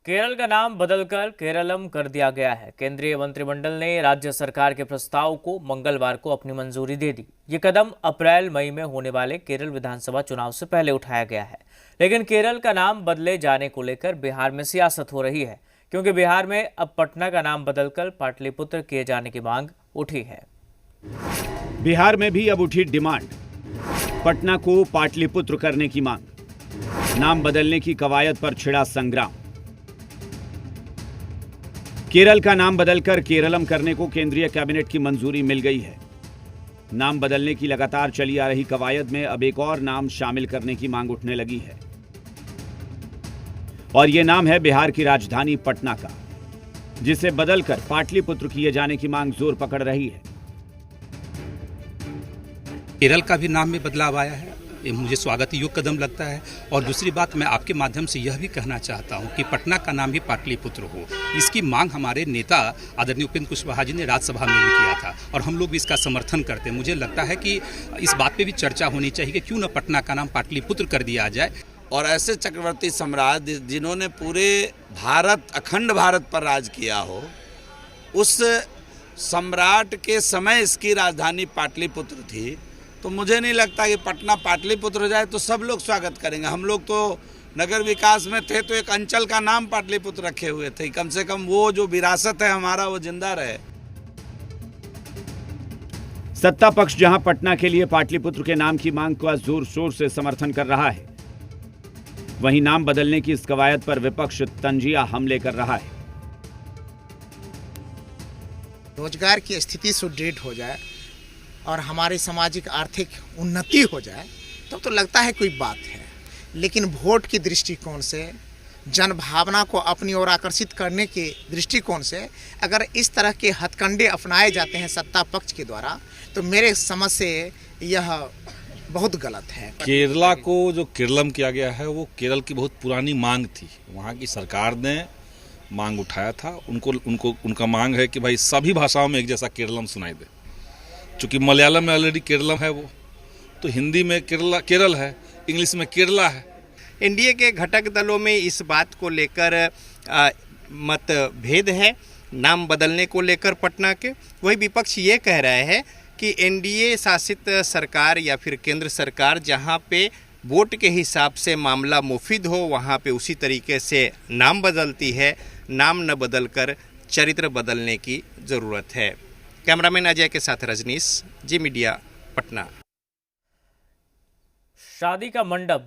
केरल का नाम बदलकर केरलम कर दिया गया है। केंद्रीय मंत्रिमंडल ने राज्य सरकार के प्रस्ताव को मंगलवार को अपनी मंजूरी दे दी। ये कदम अप्रैल मई में होने वाले केरल विधानसभा चुनाव से पहले उठाया गया है। लेकिन केरल का नाम बदले जाने को लेकर बिहार में सियासत हो रही है, क्योंकि बिहार में अब पटना का नाम बदलकर पाटलिपुत्र किए जाने की मांग उठी है। बिहार में भी अब उठी डिमांड, पटना को पाटलिपुत्र करने की मांग। नाम बदलने की कवायद पर छिड़ा संग्राम। केरल का नाम बदलकर केरलम करने को केंद्रीय कैबिनेट की मंजूरी मिल गई है। नाम बदलने की लगातार चली आ रही कवायद में अब एक और नाम शामिल करने की मांग उठने लगी है, और यह नाम है बिहार की राजधानी पटना का, जिसे बदलकर पाटलिपुत्र किए जाने की मांग जोर पकड़ रही है। केरल का भी नाम में बदलाव आया है, ये मुझे स्वागत योग्य कदम लगता है। और दूसरी बात, मैं आपके माध्यम से यह भी कहना चाहता हूं कि पटना का नाम भी पाटलिपुत्र हो। इसकी मांग हमारे नेता आदरणीय उपेंद्र कुशवाहा जी ने राज्यसभा में भी किया था, और हम लोग भी इसका समर्थन करते हैं। मुझे लगता है कि इस बात पे भी चर्चा होनी चाहिए कि क्यों न पटना का नाम पाटलिपुत्र कर दिया जाए। और ऐसे चक्रवर्ती सम्राट जिन्होंने पूरे भारत, अखंड भारत पर राज किया हो, उस सम्राट के समय इसकी राजधानी पाटलिपुत्र थी, तो मुझे नहीं लगता कि पटना पाटलिपुत्र हो जाए तो सब लोग स्वागत करेंगे। हम लोग तो नगर विकास में थे तो एक अंचल का नाम पाटलिपुत्र रखे हुए थे, कम से कम वो जो विरासत है हमारा वो जिंदा रहे। सत्ता पक्ष जहां पटना के लिए पाटलिपुत्र के नाम की मांग का जोर शोर से समर्थन कर रहा है, वहीं नाम बदलने की इस कवायद पर विपक्ष तंजिया हमले कर रहा है। रोजगार की स्थिति सुदृढ़ हो जाए और हमारी सामाजिक आर्थिक उन्नति हो जाए तब तो लगता है कोई बात है, लेकिन वोट की दृष्टिकोण से, जन भावना को अपनी ओर आकर्षित करने के दृष्टिकोण से अगर इस तरह के हथकंडे अपनाए जाते हैं सत्ता पक्ष के द्वारा, तो मेरे समझ से यह बहुत गलत है। केरला को जो केरलम किया गया है वो केरल की बहुत पुरानी मांग थी। वहाँ की सरकार ने मांग उठाया था, उनका मांग है कि भाई सभी भाषाओं में एक जैसा केरलम सुनाई दे। चूँकि मलयालम में ऑलरेडी केरलम है, वो तो हिंदी में केरल है, इंग्लिश में केरला है। एनडीए के घटक दलों में इस बात को लेकर मतभेद है, नाम बदलने को लेकर पटना के। वही विपक्ष ये कह रहे हैं कि एनडीए शासित सरकार या फिर केंद्र सरकार जहां पे वोट के हिसाब से मामला मुफीद हो, वहां पे उसी तरीके से नाम बदलती है। नाम न बदलकर चरित्र बदलने की ज़रूरत है। कैमरामैन अजय के साथ रजनीश, जी मीडिया, पटना। शादी का मंडप